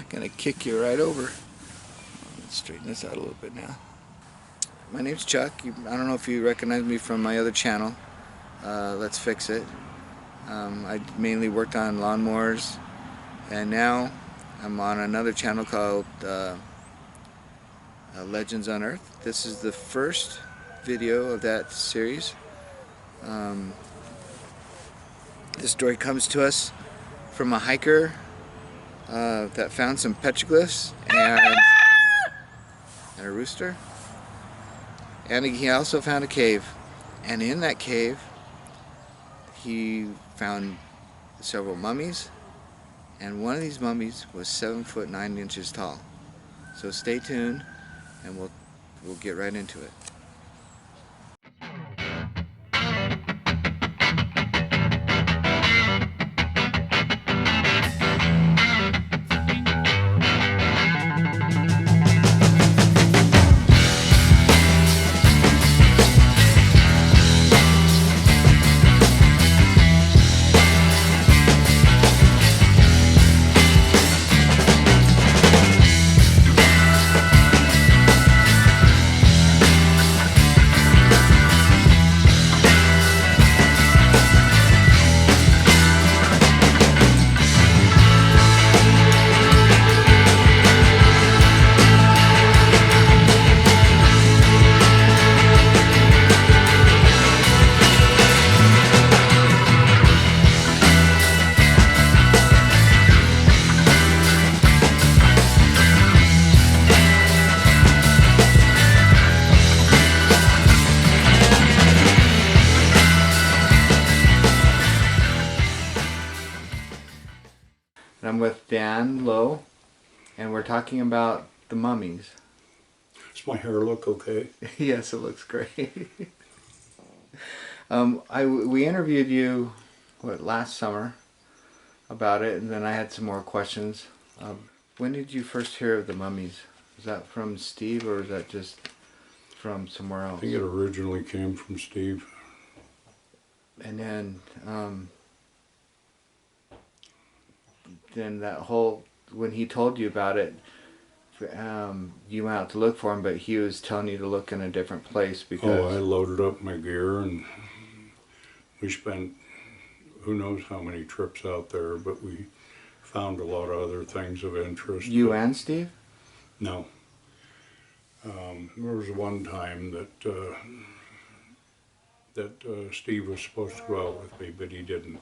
Gonna kick you right over. Let's straighten this out a little bit now. My name's Chuck. I don't know if you recognize me from my other channel. Let's Fix It. I mainly worked on lawnmowers, and now I'm on another channel called Legends on Earth. This is the first video of that series. This story comes to us from a hiker that found some petroglyphs and a rooster. And he also found a cave. And in that cave, he found several mummies. And one of these mummies was 7 foot 9 inches tall. So stay tuned, and we'll get right into it. I'm with Dan Lowe, and we're talking about the mummies. Does my hair look okay? Yes, it looks great. We interviewed you last summer about it, and then I had some more questions. When did you first hear of the mummies? Was that from Steve, or was that just from somewhere else? I think it originally came from Steve. And then that whole, when he told you about it, you went out to look for him, but he was telling you to look in a different place because... Oh, I loaded up my gear, and we spent who knows how many trips out there, but we found a lot of other things of interest. You and Steve? No. There was one time that Steve was supposed to go out with me, but he didn't.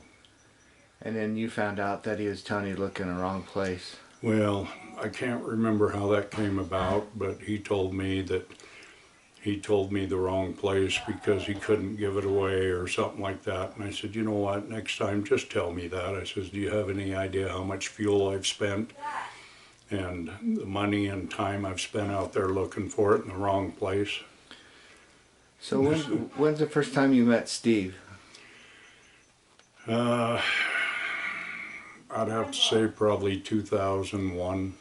And then you found out that he was telling you to look in the wrong place. Well, I can't remember how that came about, but he told me that he told me the wrong place because he couldn't give it away or something like that. And I said, you know what, next time just tell me that. I says, do you have any idea how much fuel I've spent and the money and time I've spent out there looking for it in the wrong place? So when's the first time you met Steve? I'd have to say probably 2001,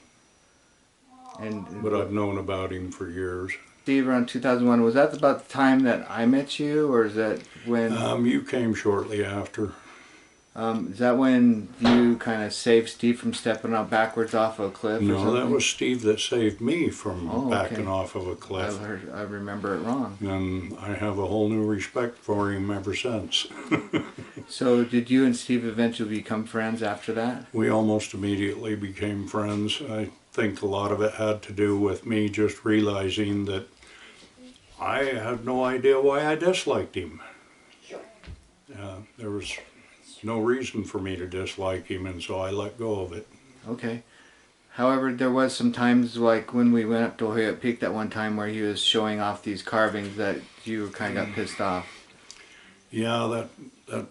but I've known about him for years. Steve, around 2001, was that about the time that I met you, or is that when... You came shortly after. Is that when you kind of saved Steve from stepping out backwards off a cliff or something? No, that was Steve that saved me from backing off of a cliff. I remember it wrong. And I have a whole new respect for him ever since. So did you and Steve eventually become friends after that? We almost immediately became friends. I think a lot of it had to do with me just realizing that I had no idea why I disliked him. There was no reason for me to dislike him, and so I let go of it. Okay. However, there was some times, like when we went up to Hoyt Peak that one time where he was showing off these carvings, that you kind of got pissed off. Yeah, that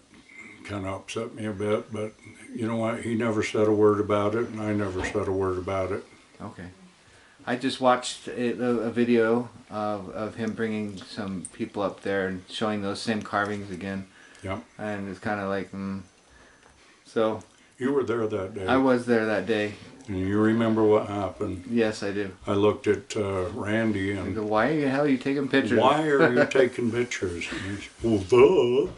kind of upset me a bit, but you know what, he never said a word about it, and I never said a word about it. Okay. I just watched a video of him bringing some people up there and showing those same carvings again. Yep. And it's kind of like, So... You were there that day. I was there that day. And you remember what happened? Yes, I do. I looked at Randy and... I go, why the hell are you taking pictures? Why are you taking pictures? And he said, well, duh.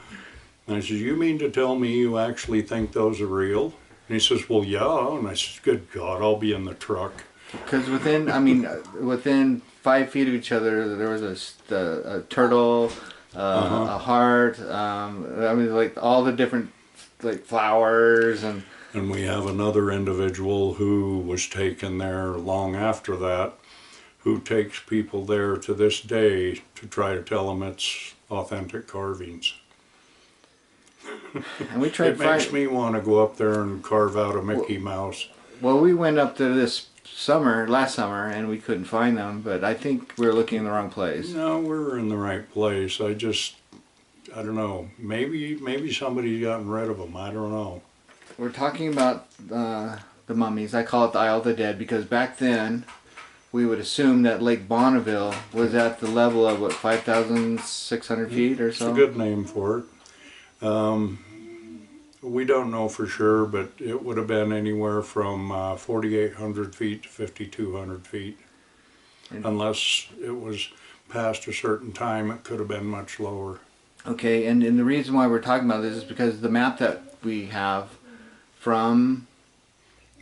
And I said, you mean to tell me you actually think those are real? And he says, well, yeah. And I said, good God, I'll be in the truck. Because within, I mean, within 5 feet of each other, there was a turtle, a heart. I mean, like all the different like flowers and. And we have another individual who was taken there long after that, who takes people there to this day to try to tell them it's authentic carvings. And we tried. It makes me want to go up there and carve out a Mickey Mouse. Well, we went up there last summer, and we couldn't find them. But I think we were looking in the wrong place. No, we're in the right place. I don't know. Maybe somebody's gotten rid of them. I don't know. We're talking about the mummies. I call it the Isle of the Dead because back then we would assume that Lake Bonneville was at the level of what 5,600 feet or so. It's a good name for it. We don't know for sure, but it would have been anywhere from 4,800 feet to 5,200 feet. Unless it was past a certain time, it could have been much lower. Okay, and the reason why we're talking about this is because the map that we have from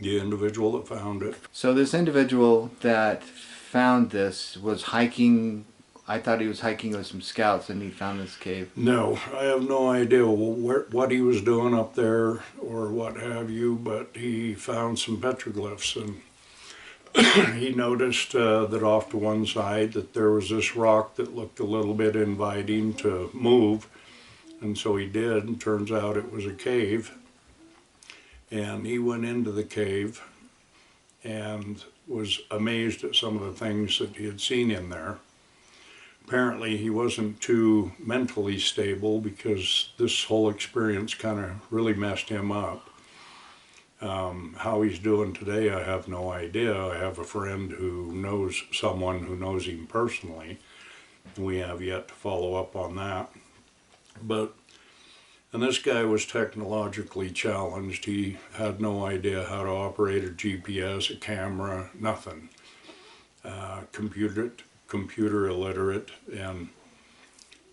the individual that found it. So this individual that found this was hiking. I thought he was hiking with some scouts and he found this cave. No, I have no idea what he was doing up there or what have you, but he found some petroglyphs, and he noticed that off to one side that there was this rock that looked a little bit inviting to move, and so he did, and turns out it was a cave. And he went into the cave and was amazed at some of the things that he had seen in there. Apparently he wasn't too mentally stable because this whole experience kind of really messed him up. How he's doing today, I have no idea. I have a friend who knows someone who knows him personally. We have yet to follow up on that. And this guy was technologically challenged. He had no idea how to operate a GPS, a camera, nothing. Computer illiterate,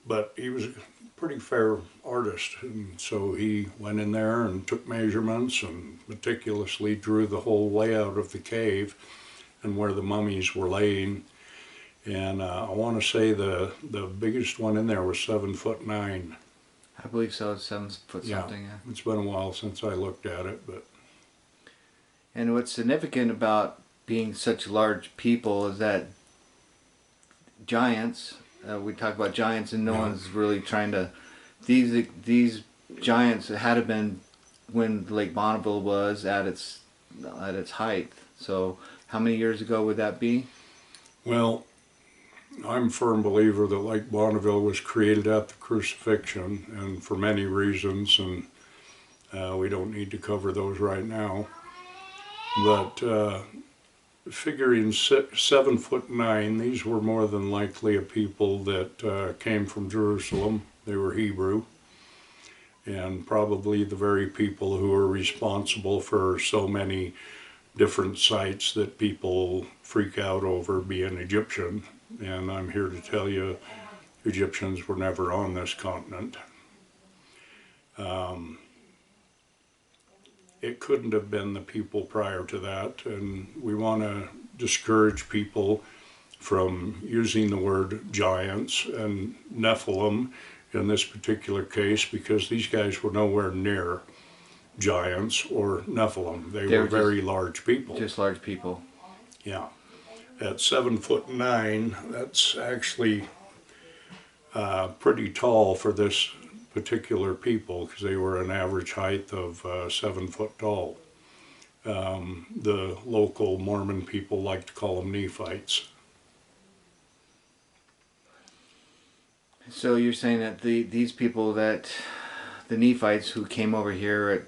but he was a pretty fair artist, and so he went in there and took measurements and meticulously drew the whole layout of the cave and where the mummies were laying. And I want to say the biggest one in there was 7'9". I believe so. It's 7 foot something. Yeah, it's been a while since I looked at it, but. And what's significant about being such large people is that giants. We talk about giants, and no one's really trying to. These giants had to been when Lake Bonneville was at its height. So how many years ago would that be? Well, I'm a firm believer that Lake Bonneville was created at the crucifixion, and for many reasons, and we don't need to cover those right now. But figuring 7'9", these were more than likely a people that came from Jerusalem. They were Hebrew, and probably the very people who are responsible for so many different sites that people freak out over being Egyptian. And I'm here to tell you, Egyptians were never on this continent. It couldn't have been the people prior to that, and we want to discourage people from using the word giants and Nephilim in this particular case, because these guys were nowhere near giants or Nephilim. They were very large people. Just large people. Yeah. At 7'9", that's actually pretty tall for this particular people, because they were an average height of 7 foot tall. The local Mormon people like to call them Nephites. So you're saying that these people, that the Nephites who came over here at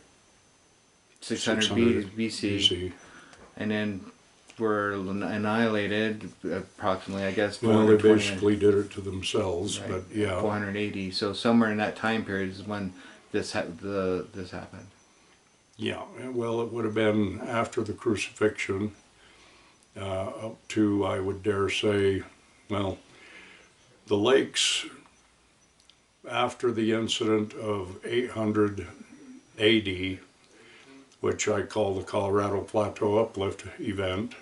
600 BC, and then were annihilated approximately, I guess. Well, they basically did it to themselves, right. But yeah. 480. So somewhere in that time period is when this happened. Yeah. Well, it would have been after the crucifixion, up to, I would dare say, well, the lakes after the incident of 800 AD, which I call the Colorado Plateau Uplift event,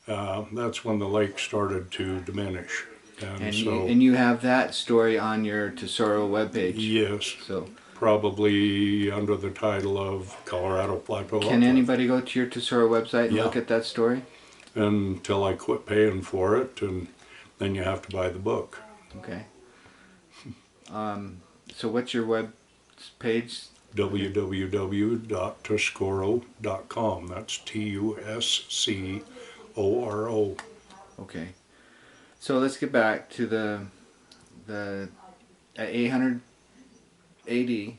that's when the lake started to diminish. And you have that story on your Tesoro webpage. Yes. So probably under the title of Colorado Plateau Uplift. Can anybody go to your Tesoro website and Yeah. look at that story? Until I quit paying for it, and then you have to buy the book. Okay. So what's your web page? www.tuscoro.com. That's TUSCORO. Okay. So let's get back to the at 800 AD,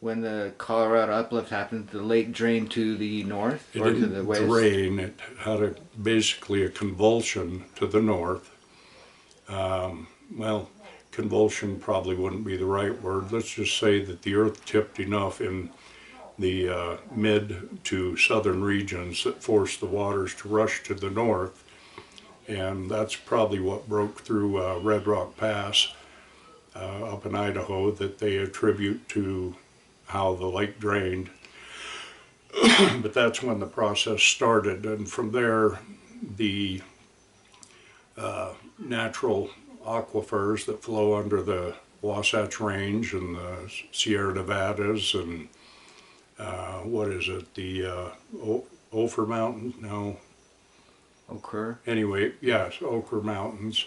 when the Colorado uplift happened, the lake drained to the north It or to didn't the west? drain. It had basically a convulsion to the north. Well, convulsion probably wouldn't be the right word. Let's just say that the earth tipped enough in the mid to southern regions that forced the waters to rush to the north. And that's probably what broke through Red Rock Pass up in Idaho, that they attribute to how the lake drained. But that's when the process started, and from there the natural aquifers that flow under the Wasatch Range and the Sierra Nevadas and what is it, the Ophir Mountain? No. Ochre? Anyway, yes, Ochre Mountains.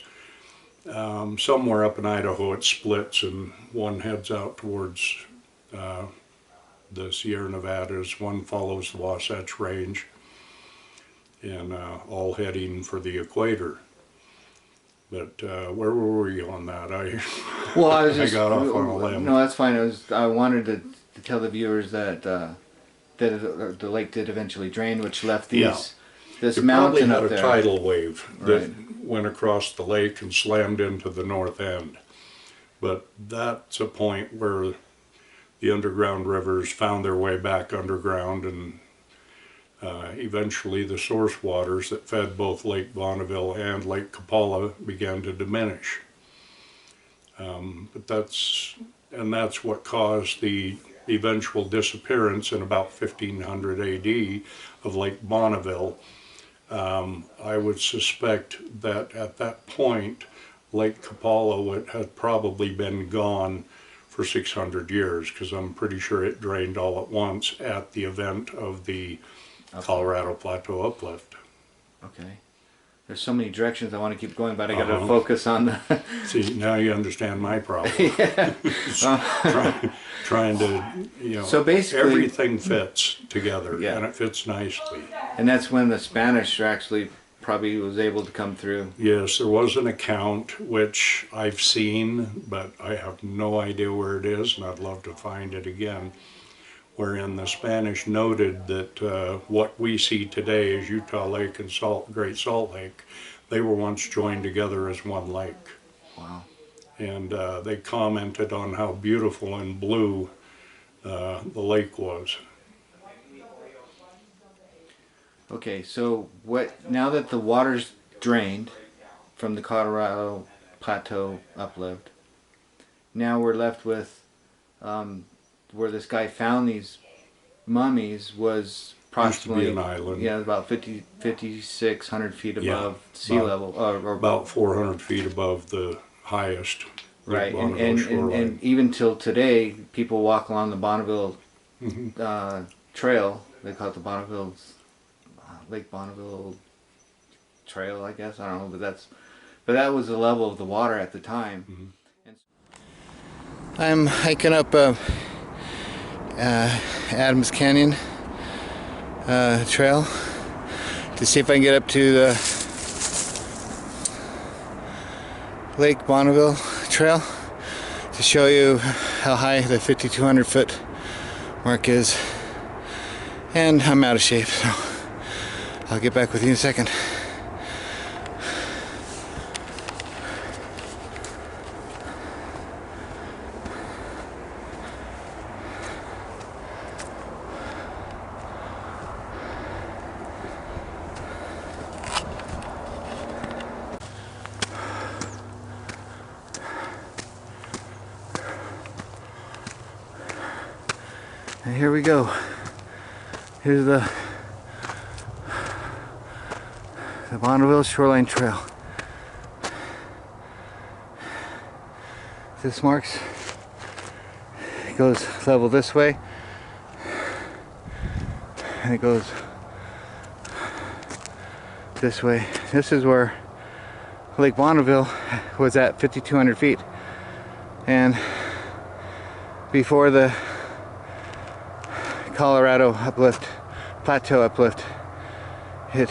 Somewhere up in Idaho it splits and one heads out towards the Sierra Nevadas, one follows the Wasatch Range, and all heading for the equator. But where were we on that? Well, I was just, I got off on a limb. No, that's fine. I wanted to tell the viewers that that the lake did eventually drain, which left this mountain up there. It probably had a tidal wave that Right. went across the lake and slammed into the north end. But that's a point where the underground rivers found their way back underground, and eventually the source waters that fed both Lake Bonneville and Lake Kapala began to diminish. But that's what caused the eventual disappearance in about 1500 AD of Lake Bonneville. I would suspect that at that point Lake Kapala had probably been gone for 600 years, because I'm pretty sure it drained all at once at the event of the Colorado Plateau Uplift. Okay. There's so many directions I want to keep going, but I got to focus on the... See, now you understand my problem. Yeah. Trying to, So basically, everything fits together, Yeah. and it fits nicely. And that's when the Spanish actually probably was able to come through. Yes, there was an account which I've seen, but I have no idea where it is, and I'd love to find it again, wherein the Spanish noted that what we see today as Utah Lake and Great Salt Lake, they were once joined together as one lake. Wow. And they commented on how beautiful and blue the lake was. Okay, so now that the water's drained from the Colorado Plateau uplift, now we're left with where this guy found these mummies was approximately Used to be an island. Yeah, about 5,600 feet above sea level, or about 400 feet above the highest. Right, and even till today, people walk along the Bonneville trail. They call it the Bonneville Lake Bonneville Trail, I guess. I don't know, but that was the level of the water at the time. I'm hiking up Adams Canyon trail to see if I can get up to the Lake Bonneville Trail to show you how high the 5,200 foot mark is. And I'm out of shape, so I'll get back with you in a second. And here we go. Here's the Bonneville Shoreline Trail. This marks, it goes level this way, and it goes this way. This is where Lake Bonneville was at 5,200 feet, and before the Colorado uplift, plateau uplift, it,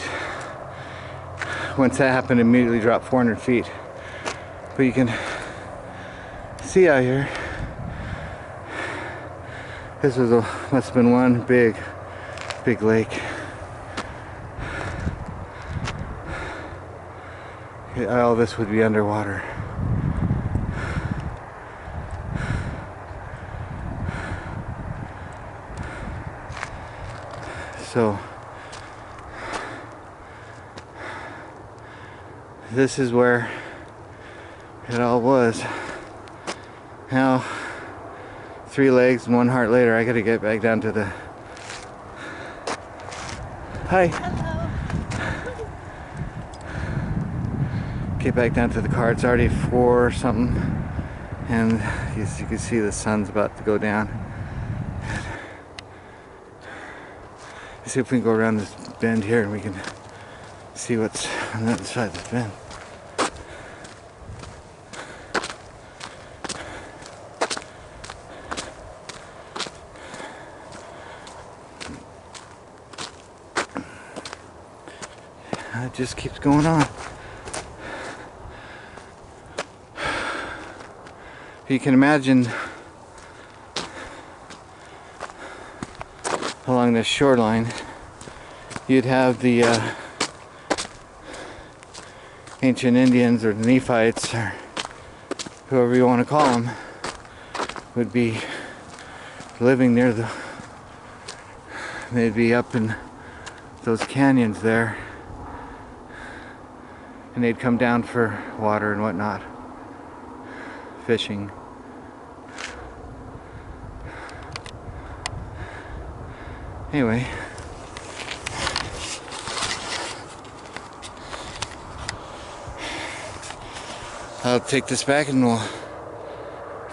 once that happened, immediately dropped 400 feet. But you can see out here, this was must have been one big lake. All this would be underwater. So this is where it all was. Now, 3 legs and 1 heart later, I gotta get back down to the... Hi. Hello. Get back down to the car. It's already 4 or something, and as you can see, the sun's about to go down. Let's see if we can go around this bend here and we can see what's on the other side of this bend. It just keeps going on. You can imagine along this shoreline, you'd have the ancient Indians or the Nephites or whoever you want to call them would be living near the, they'd be up in those canyons there, and they'd come down for water and whatnot, fishing. Anyway, I'll take this back and we'll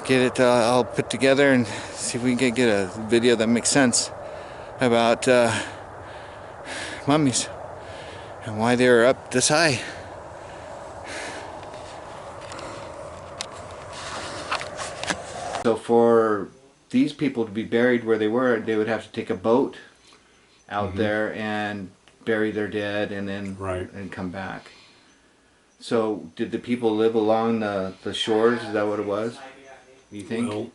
get it all put together and see if we can get a video that makes sense about mummies and why they're up this high. So for these people to be buried where they were, they would have to take a boat out there and bury their dead and then and come back. So did the people live along the shores? Is that what it was, you think? Well,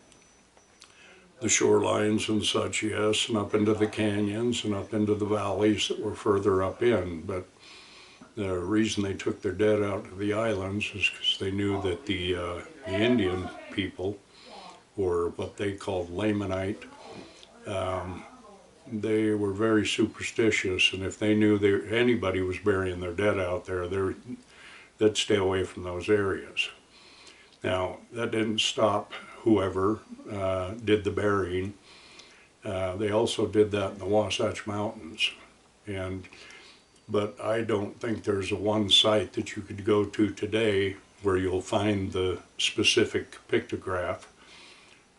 the shorelines and such, yes, and up into the canyons and up into the valleys that were further up in. But the reason they took their dead out to the islands is because they knew that the Indian people, or what they called Lamanite, they were very superstitious, and if they knew anybody was burying their dead out there, they'd stay away from those areas. Now, that didn't stop whoever did the burying. They also did that in the Wasatch Mountains. But I don't think there's one site that you could go to today where you'll find the specific pictograph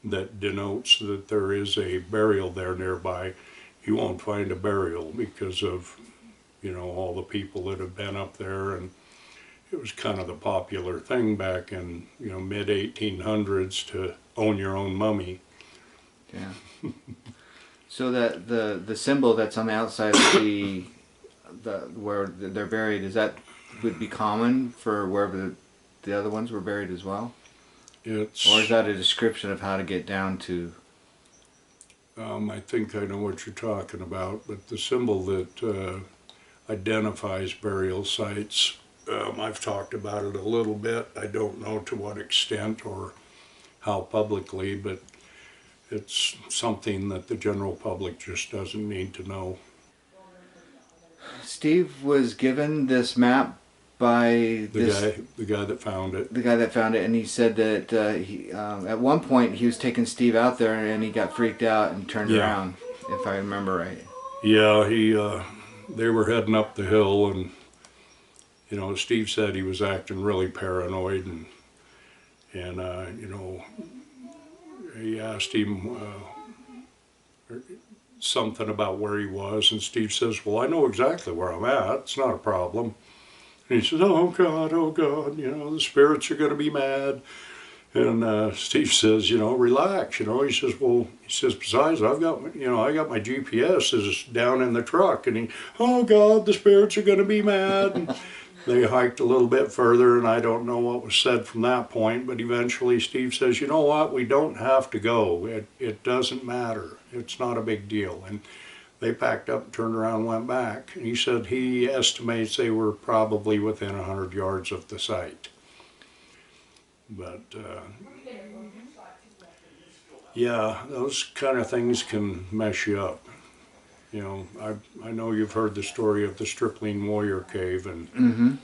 that denotes that there is a burial there nearby. You won't find a burial because of, you know, all the people that have been up there, and it was kind of the popular thing back in, you know, mid-1800s to own your own mummy. Yeah. So that the symbol that's on the outside of the where they're buried, is that would be common for wherever the other ones were buried as well? Or is that a description of how to get down to? I think I know what you're talking about, but the symbol that identifies burial sites, I've talked about it a little bit. I don't know to what extent or how publicly, but it's something that the general public just doesn't need to know. Steve was given this map by the guy that found it. the guy that found it, and he said that he at one point he was taking Steve out there, and he got freaked out and turned around, if I remember right. Yeah, they were heading up the hill, and you know, Steve said he was acting really paranoid, and you know, he asked him something about where he was, and Steve says, "Well, I know exactly where I'm at. It's not a problem." And he says, "Oh God, you know, the spirits are going to be mad." And Steve says, "You know, relax, you know." He says, "Well," he says, "besides, I got my GPS is down in the truck." And "Oh God, the spirits are going to be mad." And they hiked a little bit further, and I don't know what was said from that point, but eventually Steve says, "You know what, we don't have to go. It doesn't matter. It's not a big deal." And they packed up, turned around, and went back. And he said he estimates they were probably within 100 yards of the site. But yeah, those kind of things can mess you up. You know, I know you've heard the story of the Stripling Warrior Cave, and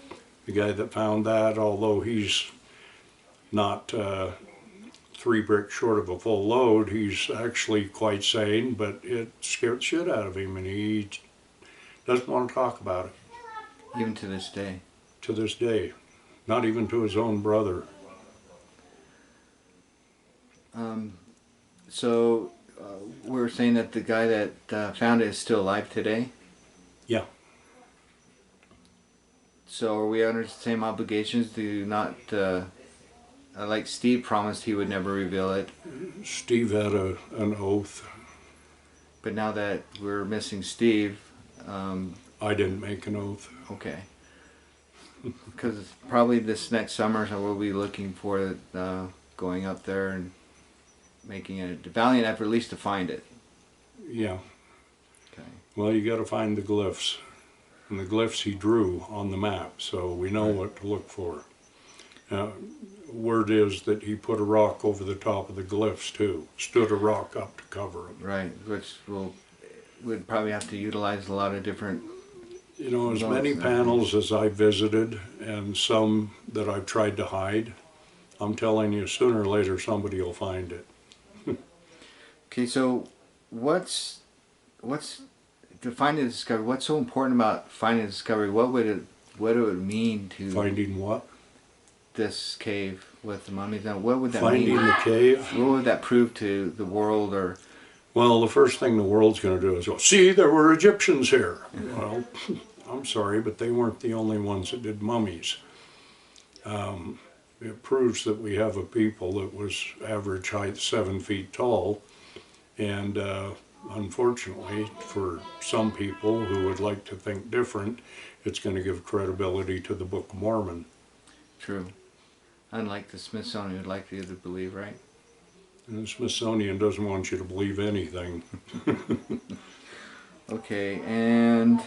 the guy that found that, although he's not 3 bricks short of a full load, he's actually quite sane, but it scared the shit out of him, and he doesn't want to talk about it. Even to this day. To this day. Not even to his own brother. So we were saying that the guy that found it is still alive today? Yeah. So are we under the same obligations to not, like Steve promised he would never reveal it, Steve had an oath. but now that we're missing Steve, I didn't make an oath. okay. Because probably this next summer we'll be looking for going up there and making a valiant effort at least to find it. Yeah. Okay. Well, you got to find the glyphs. And the glyphs he drew on the map, so we know what to look for. Word is that he put a rock over the top of the glyphs too. Stood a rock up to cover them. Right, which would probably have to utilize a lot of different... You know, as many panels as I visited, and some that I've tried to hide, I'm telling you, sooner or later somebody will find it. Okay, so what's to find a discovery? What's so important about finding a discovery? What would it mean to Finding what? this cave with the mummies? Now, what would that Finding mean? the cave? What would that prove to the world? Or Well, the first thing the world's going to do is go, "See, there were Egyptians here." Well, I'm sorry, but they weren't the only ones that did mummies. It proves that we have a people that was average height 7 feet tall, and unfortunately for some people who would like to think different, it's going to give credibility to the Book of Mormon. true, unlike the Smithsonian would like you to believe, right? And the Smithsonian doesn't want you to believe anything. Okay, and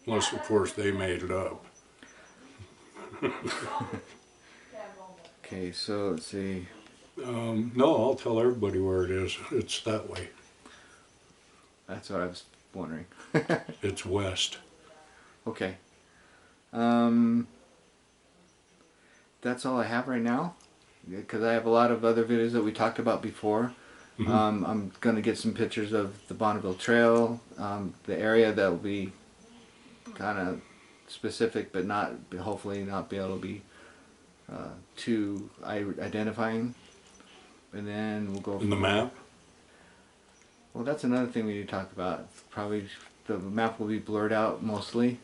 Unless, of course, they made it up. okay, so let's see. No, I'll tell everybody where it is. It's that way. That's what I was wondering. It's west. Okay. That's all I have right now, because I have a lot of other videos that we talked about before. I'm going to get some pictures of the Bonneville Trail, the area that will be kind of specific, but not, hopefully not be able to be too identifying. And then we'll go In the map? Well, that's another thing we need to talk about. Probably the map will be blurred out mostly.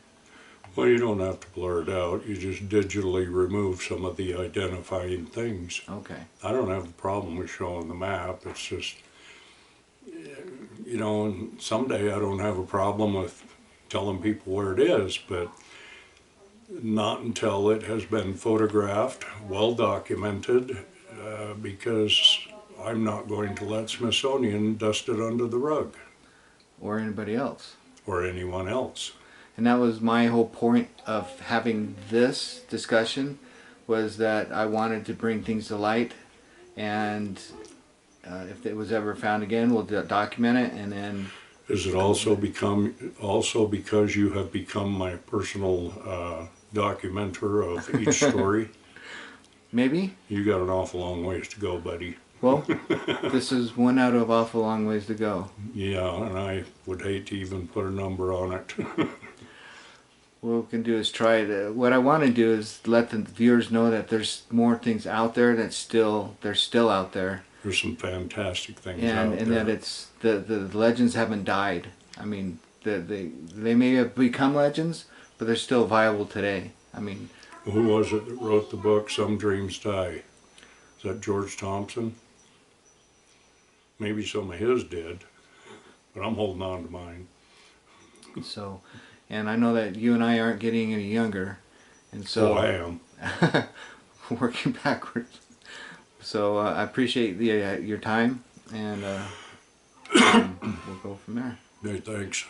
Well, you don't have to blur it out. You just digitally remove some of the identifying things. Okay. I don't have a problem with showing the map. It's just, you know, and someday I don't have a problem with telling people where it is, but not until it has been photographed, well documented, because I'm not going to let Smithsonian dust it under the rug. Or anybody else. Or anyone else. And that was my whole point of having this discussion, was that I wanted to bring things to light, and if it was ever found again, we'll document it, and then Is it also because you have become my personal documenter of each story? Maybe. You got an awful long ways to go, buddy. Well, this is one out of awful long ways to go. Yeah, and I would hate to even put a number on it. What we can do is try to. What I want to do is let the viewers know that there's more things out there they're still out there. There's some fantastic things And out and there. that it's the legends haven't died. I mean, they may have become legends, but they're still viable today. I mean, Who was it that wrote the book Some Dreams Die? Is that George Thompson? Maybe some of his did, but I'm holding on to mine. so, and I know that you and I aren't getting any younger, and so Oh, I am. working backwards. So I appreciate your time, and we'll go from there. Hey, thanks.